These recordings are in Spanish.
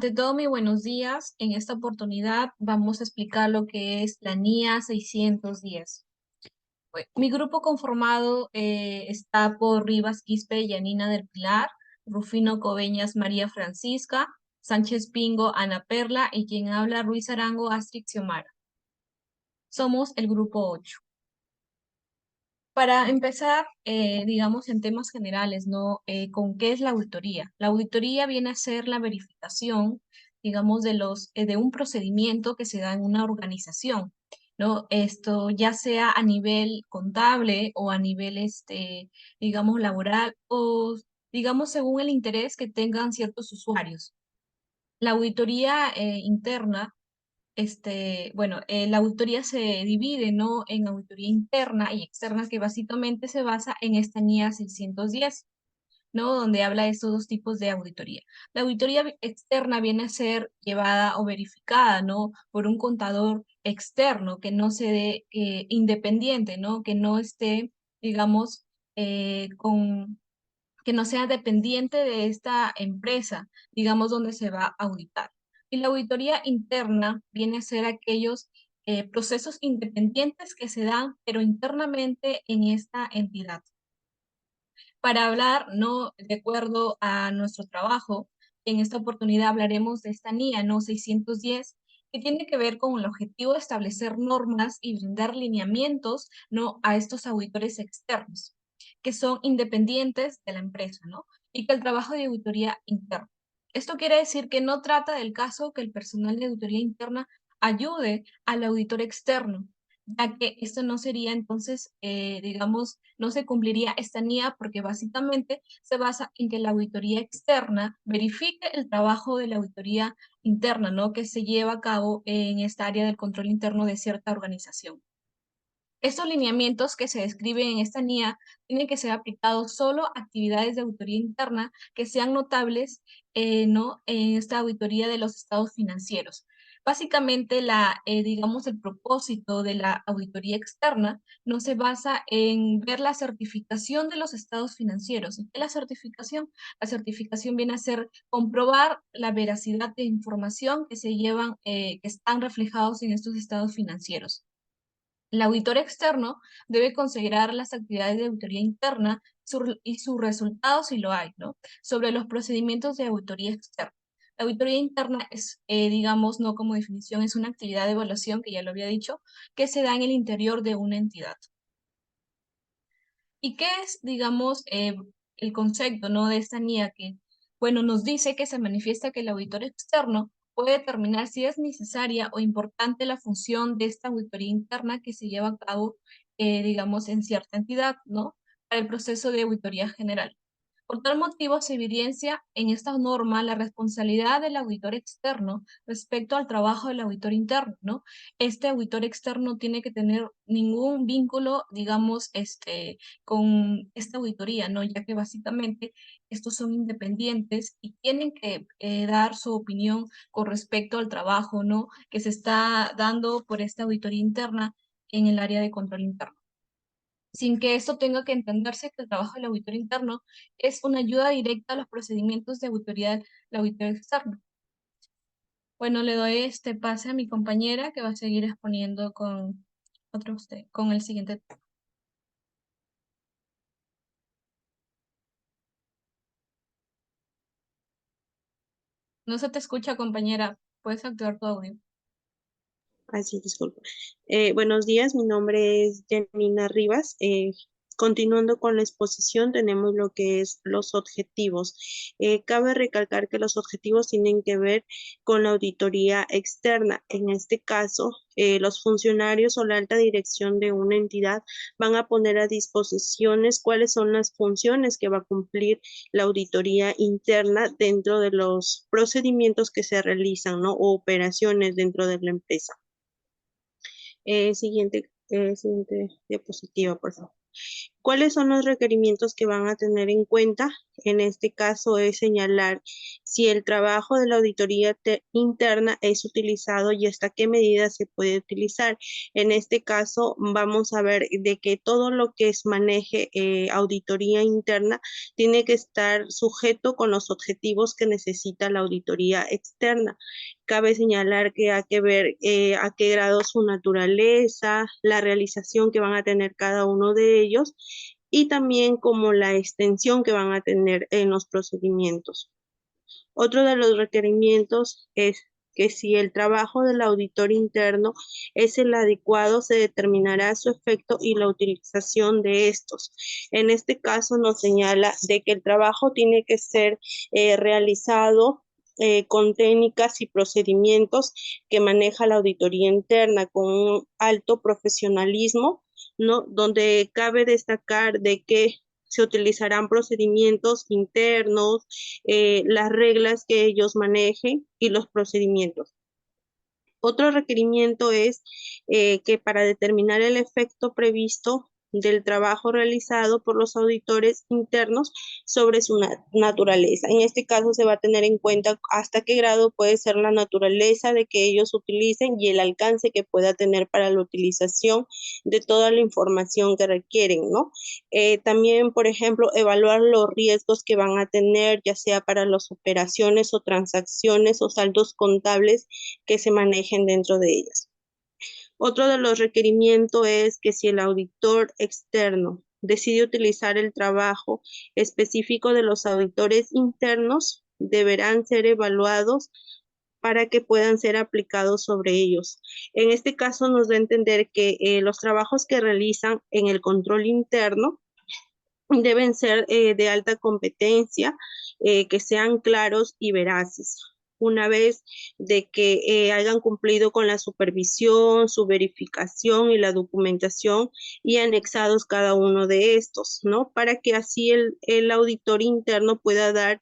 Ante todo, muy buenos días. En esta oportunidad vamos a explicar lo que es la NIA 610. Mi grupo conformado está por Rivas Quispe, Yanina del Pilar, Rufino Coveñas, María Francisca, Sánchez Pingo, Ana Perla y quien habla Ruiz Arango, Astrid Xiomara. Somos el grupo 8. Para empezar, digamos en temas generales, ¿no? ¿Con qué es la auditoría? La auditoría viene a ser la verificación, digamos, de un procedimiento que se da en una organización, ¿no? Esto ya sea a nivel contable o a nivel, digamos, laboral o, digamos, según el interés que tengan ciertos usuarios. La auditoría interna bueno, la auditoría se divide, ¿no? En auditoría interna y externa, que básicamente se basa en esta NIA 610, ¿no? Donde habla de estos dos tipos de auditoría. La auditoría externa viene a ser llevada o verificada, ¿no? Por un contador externo que no se dé independiente, ¿no? Que no esté, digamos, que no sea dependiente de esta empresa, digamos, donde se va a auditar. Y la auditoría interna viene a ser aquellos procesos independientes que se dan, pero internamente en esta entidad. Para hablar, no de acuerdo a nuestro trabajo, en esta oportunidad hablaremos de esta NIA, ¿no? 610, que tiene que ver con el objetivo de establecer normas y brindar lineamientos, ¿no? A estos auditores externos, que son independientes de la empresa, ¿no? Y que el trabajo de auditoría interna. Esto quiere decir que no trata del caso que el personal de auditoría interna ayude al auditor externo, ya que esto no sería entonces, digamos, no se cumpliría esta NIA porque básicamente se basa en que la auditoría externa verifique el trabajo de la auditoría interna, ¿no? Que se lleva a cabo en esta área del control interno de cierta organización. Estos lineamientos que se describen en esta NIA tienen que ser aplicados solo a actividades de auditoría interna que sean notables, ¿no? En esta auditoría de los estados financieros. Básicamente, digamos, el propósito de la auditoría externa no se basa en ver la certificación de los estados financieros. ¿Y qué es la certificación? La certificación viene a ser comprobar la veracidad de información que se llevan, que están reflejados en estos estados financieros. El auditor externo debe considerar las actividades de auditoría interna y sus resultados, si lo hay, ¿no? Sobre los procedimientos de auditoría externa. La auditoría interna es, digamos, no como definición, es una actividad de evaluación, que ya lo había dicho, que se da en el interior de una entidad. ¿Y qué es, digamos, el concepto, ¿no? De esta NIA que, bueno, nos dice que se manifiesta que el auditor externo puede determinar si es necesaria o importante la función de esta auditoría interna que se lleva a cabo, digamos, en cierta entidad, ¿no? Para el proceso de auditoría general. Por tal motivo, se evidencia en esta norma la responsabilidad del auditor externo respecto al trabajo del auditor interno, ¿no? Este auditor externo tiene que tener ningún vínculo, digamos, con esta auditoría, ¿no? Ya que básicamente estos son independientes y tienen que dar su opinión con respecto al trabajo, ¿no? Que se está dando por esta auditoría interna en el área de control interno, sin que esto tenga que entenderse que el trabajo del auditor interno es una ayuda directa a los procedimientos de auditoría del auditor externo. Bueno, le doy este pase a mi compañera que va a seguir exponiendo con el siguiente tema. No se te escucha, compañera. Puedes activar tu audio. Así, disculpa. Buenos días, mi nombre es Janina Rivas. Continuando con la exposición, tenemos lo que es los objetivos. Cabe recalcar que los objetivos tienen que ver con la auditoría externa. En este caso, los funcionarios o la alta dirección de una entidad van a poner a disposiciones cuáles son las funciones que va a cumplir la auditoría interna dentro de los procedimientos que se realizan, ¿no? O operaciones dentro de la empresa. Siguiente diapositiva, por favor. ¿Cuáles son los requerimientos que van a tener en cuenta En este caso es señalar si el trabajo de la auditoría interna es utilizado y hasta qué medida se puede utilizar. En este caso vamos a ver de que todo lo que es maneje auditoría interna tiene que estar sujeto con los objetivos que necesita la auditoría externa. Cabe señalar que hay que ver a qué grado su naturaleza, la realización que van a tener cada uno de ellos y también como la extensión que van a tener en los procedimientos. Otro de los requerimientos es que si el trabajo del auditor interno es el adecuado, se determinará su efecto y la utilización de estos. En este caso nos señala de que el trabajo tiene que ser realizado con técnicas y procedimientos que maneja la auditoría interna con un alto profesionalismo, ¿no? Donde cabe destacar de que se utilizarán procedimientos internos, las reglas que ellos manejen y los procedimientos. Otro requerimiento es que para determinar el efecto previsto del trabajo realizado por los auditores internos sobre su naturaleza. En este caso se va a tener en cuenta hasta qué grado puede ser la naturaleza de que ellos utilicen y el alcance que pueda tener para la utilización de toda la información que requieren, ¿no? También, por ejemplo, evaluar los riesgos que van a tener, ya sea para las operaciones o transacciones o saldos contables que se manejen dentro de ellas. Otro de los requerimientos es que si el auditor externo decide utilizar el trabajo específico de los auditores internos, deberán ser evaluados para que puedan ser aplicados sobre ellos. En este caso nos da a entender que los trabajos que realizan en el control interno deben ser de alta competencia, que sean claros y veraces. Una vez de que hayan cumplido con la supervisión, su verificación y la documentación y anexados cada uno de estos, ¿no? Para que así el auditor interno pueda dar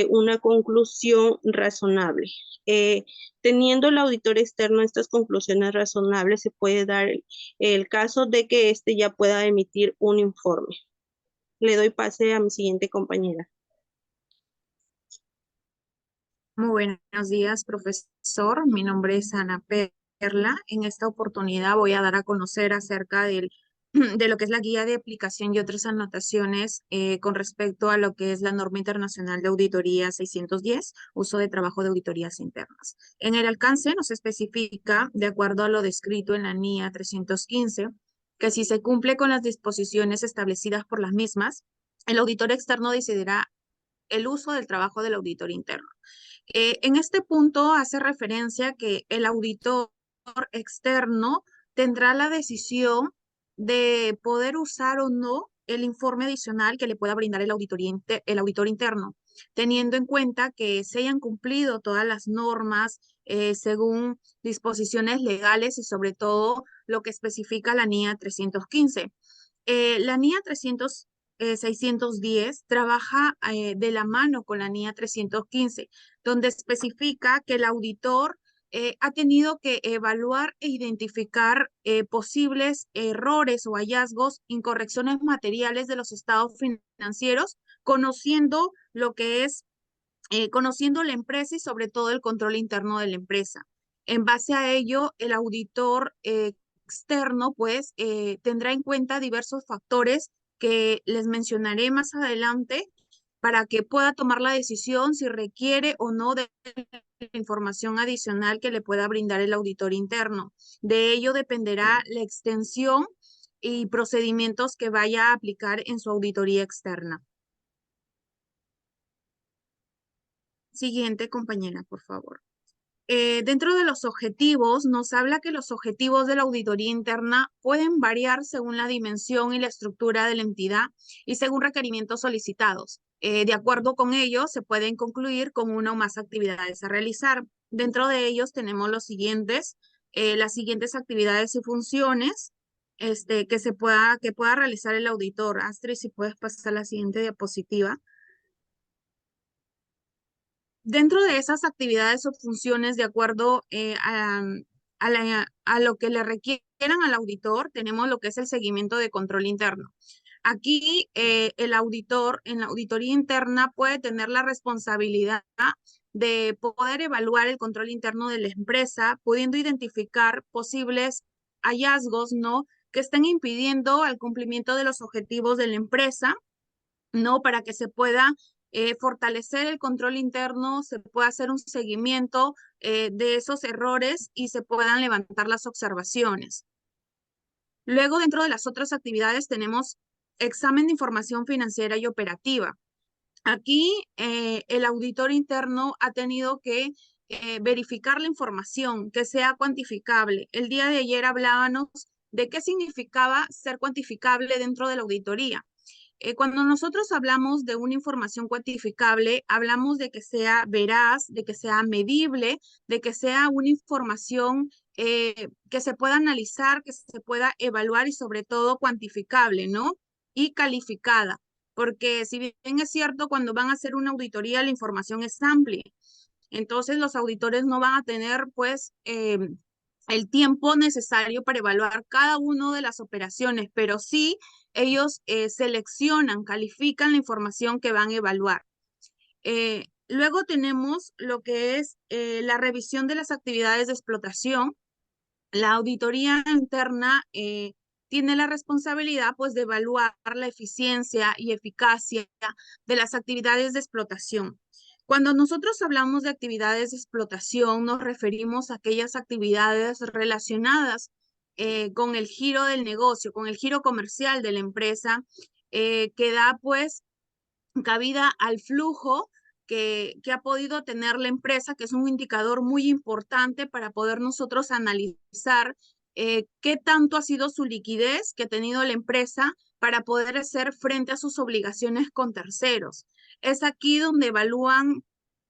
una conclusión razonable. Eh, Teniendo el auditor externo estas conclusiones razonables, se puede dar el caso de que éste ya pueda emitir un informe. Le doy pase a mi siguiente compañera. Muy buenos días, profesor. Mi nombre es Ana Perla. En esta oportunidad voy a dar a conocer acerca de lo que es la guía de aplicación y otras anotaciones con respecto a lo que es la norma internacional de auditoría 610, uso de trabajo de auditorías internas. En el alcance nos especifica, de acuerdo a lo descrito en la NIA 315, que si se cumple con las disposiciones establecidas por las mismas, el auditor externo decidirá el uso del trabajo del auditor interno. En este punto hace referencia que el auditor externo tendrá la decisión de poder usar o no el informe adicional que le pueda brindar el auditor interno, teniendo en cuenta que se hayan cumplido todas las normas según disposiciones legales y sobre todo lo que especifica la NIA 315. La NIA 610 trabaja de la mano con la NIA 315, donde especifica que el auditor ha tenido que evaluar e identificar posibles errores o hallazgos, incorrecciones materiales de los estados financieros, conociendo lo que es, conociendo la empresa y sobre todo el control interno de la empresa. En base a ello, el auditor externo, pues, tendrá en cuenta diversos factores que les mencionaré más adelante para que pueda tomar la decisión si requiere o no de información adicional que le pueda brindar el auditor interno. De ello dependerá la extensión y procedimientos que vaya a aplicar en su auditoría externa. Siguiente compañera, por favor. Dentro de los objetivos, nos habla que los objetivos de la auditoría interna pueden variar según la dimensión y la estructura de la entidad y según requerimientos solicitados. De acuerdo con ello, se pueden concluir con una o más actividades a realizar. Dentro de ellos tenemos los siguientes, las siguientes actividades y funciones que pueda realizar el auditor. Astrid, si puedes pasar a la siguiente diapositiva. Dentro de esas actividades o funciones, de acuerdo a lo que le requieran al auditor, tenemos lo que es el seguimiento de control interno. Aquí el auditor en la auditoría interna puede tener la responsabilidad de poder evaluar el control interno de la empresa, pudiendo identificar posibles hallazgos, ¿no?, que estén impidiendo el cumplimiento de los objetivos de la empresa, ¿no?, para que se pueda fortalecer el control interno, se pueda hacer un seguimiento de esos errores y se puedan levantar las observaciones. Luego, dentro de las otras actividades, tenemos examen de información financiera y operativa. Aquí el auditor interno ha tenido que verificar la información, que sea cuantificable. El día de ayer hablábamos de qué significaba ser cuantificable dentro de la auditoría. Cuando nosotros hablamos de una información cuantificable, hablamos de que sea veraz, de que sea medible, de que sea una información que se pueda analizar, que se pueda evaluar y sobre todo cuantificable, ¿no? Y calificada. Porque si bien es cierto, cuando van a hacer una auditoría, la información es amplia. Entonces los auditores no van a tener, pues, el tiempo necesario para evaluar cada una de las operaciones, pero sí ellos seleccionan, califican la información que van a evaluar. Luego tenemos lo que es la revisión de las actividades de explotación. La auditoría interna tiene la responsabilidad, pues, de evaluar la eficiencia y eficacia de las actividades de explotación. Cuando nosotros hablamos de actividades de explotación, nos referimos a aquellas actividades relacionadas con el giro del negocio, con el giro comercial de la empresa, que da, pues, cabida al flujo que ha podido tener la empresa, que es un indicador muy importante para poder nosotros analizar qué tanto ha sido su liquidez que ha tenido la empresa para poder hacer frente a sus obligaciones con terceros. Es aquí donde evalúan,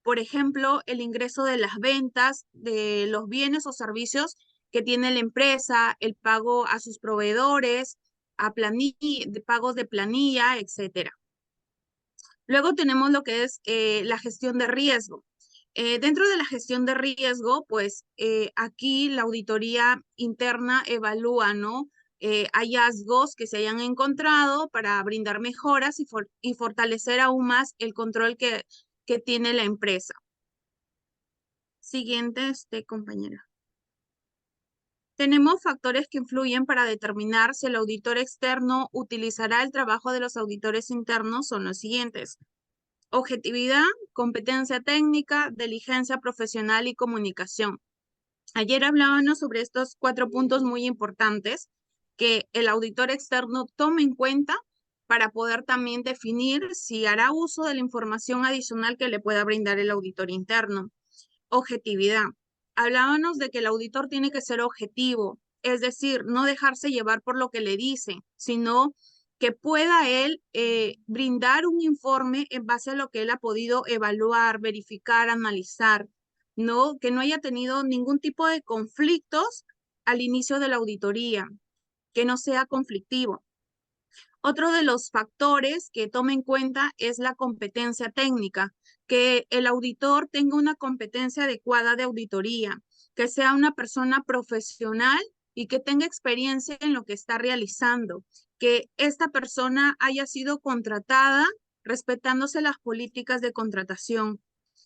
por ejemplo, el ingreso de las ventas de los bienes o servicios que tiene la empresa, el pago a sus proveedores, a pagos de planilla, etcétera. Luego tenemos lo que es la gestión de riesgo. Dentro de la gestión de riesgo, pues aquí la auditoría interna evalúa, ¿no?, hallazgos que se hayan encontrado para brindar mejoras y fortalecer aún más el control que tiene la empresa. Siguiente, compañera. Tenemos factores que influyen para determinar si el auditor externo utilizará el trabajo de los auditores internos. Son los siguientes: objetividad, competencia técnica, diligencia profesional y comunicación. Ayer hablábamos sobre estos 4 puntos muy importantes que el auditor externo tome en cuenta para poder también definir si hará uso de la información adicional que le pueda brindar el auditor interno. Objetividad. Hablábamos de que el auditor tiene que ser objetivo, es decir, no dejarse llevar por lo que le dicen, sino que pueda él brindar un informe en base a lo que él ha podido evaluar, verificar, analizar, ¿no? Que no haya tenido ningún tipo de conflictos al inicio de la auditoría, que no sea conflictivo. Otro de los factores que tome en cuenta es la competencia técnica, que el auditor tenga una competencia adecuada de auditoría, que sea una persona profesional y que tenga experiencia en lo que está realizando, que esta persona haya sido contratada respetándose las políticas de contratación,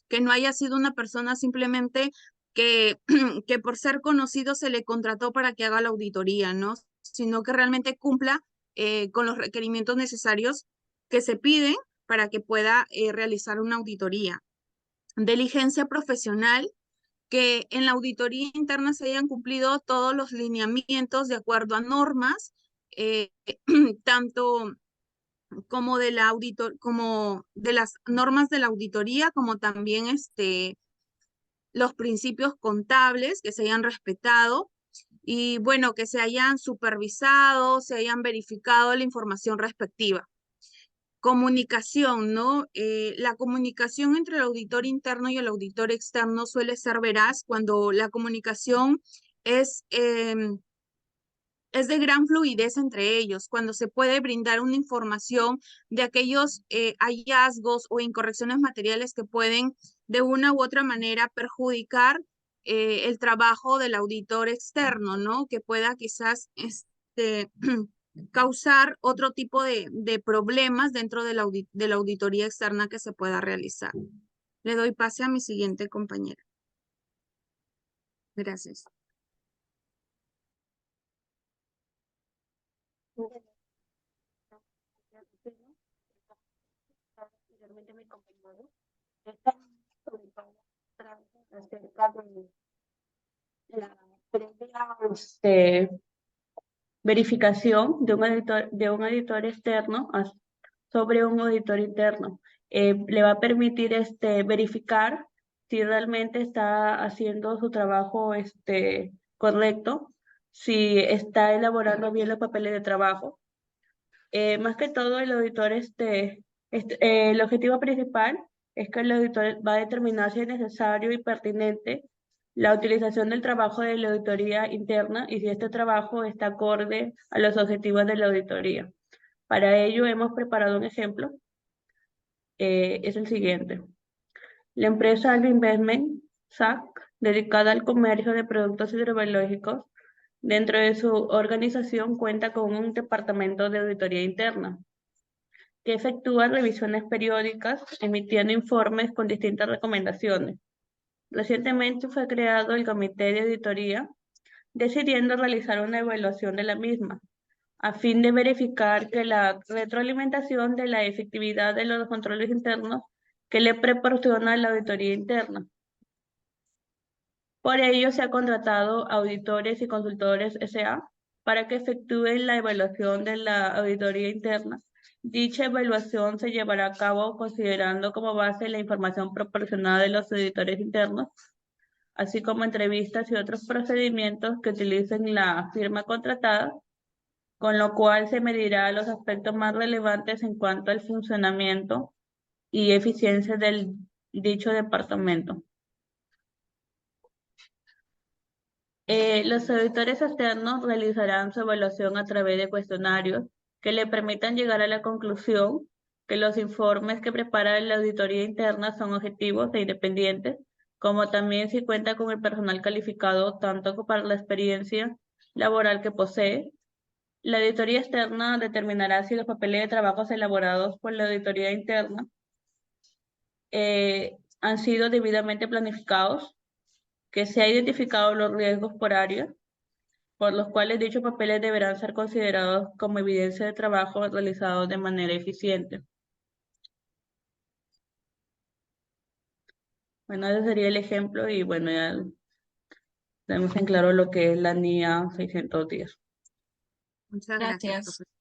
que no haya sido una persona simplemente que, que por ser conocido se le contrató para que haga la auditoría, ¿no? Sino que realmente cumpla con los requerimientos necesarios que se piden para que pueda realizar una auditoría. Diligencia profesional, que en la auditoría interna se hayan cumplido todos los lineamientos de acuerdo a normas, tanto como de la como de las normas de la auditoría, como también los principios contables que se hayan respetado y bueno, que se hayan supervisado, se hayan verificado la información respectiva. Comunicación, ¿no? La comunicación entre el auditor interno y el auditor externo suele ser veraz cuando la comunicación es de gran fluidez entre ellos, cuando se puede brindar una información de aquellos hallazgos o incorrecciones materiales que pueden de una u otra manera perjudicar el trabajo del auditor externo, ¿no? Que pueda quizás causar otro tipo de problemas dentro de la auditoría externa que se pueda realizar. Le doy pase a mi siguiente compañera. Gracias. Acerca de la previa verificación de un auditor externo sobre un auditor interno. Le va a permitir verificar si realmente está haciendo su trabajo correcto, si está elaborando bien los papeles de trabajo. Más que todo, el auditor, el objetivo principal es que el auditor va a determinar si es necesario y pertinente la utilización del trabajo de la auditoría interna y si este trabajo está acorde a los objetivos de la auditoría. Para ello hemos preparado un ejemplo, es el siguiente. La empresa Agroinvestment, SAC, dedicada al comercio de productos hidrobiológicos, dentro de su organización cuenta con un departamento de auditoría interna, que efectúa revisiones periódicas, emitiendo informes con distintas recomendaciones. Recientemente fue creado el Comité de Auditoría, decidiendo realizar una evaluación de la misma, a fin de verificar que la retroalimentación de la efectividad de los controles internos que le proporciona la auditoría interna. Por ello, se ha contratado auditores y consultores S.A. para que efectúen la evaluación de la auditoría interna. Dicha evaluación se llevará a cabo considerando como base la información proporcionada de los auditores internos, así como entrevistas y otros procedimientos que utilicen la firma contratada, con lo cual se medirá los aspectos más relevantes en cuanto al funcionamiento y eficiencia del dicho departamento. Los auditores externos realizarán su evaluación a través de cuestionarios que le permitan llegar a la conclusión que los informes que prepara la auditoría interna son objetivos e independientes, como también si cuenta con el personal calificado tanto para la experiencia laboral que posee. La auditoría externa determinará si los papeles de trabajo elaborados por la auditoría interna han sido debidamente planificados, que se han identificado los riesgos por área, por los cuales dichos papeles deberán ser considerados como evidencia de trabajo realizado de manera eficiente. Bueno, ese sería el ejemplo y bueno, ya tenemos en claro lo que es la NIA 610. Muchas gracias, Gracias. profesor.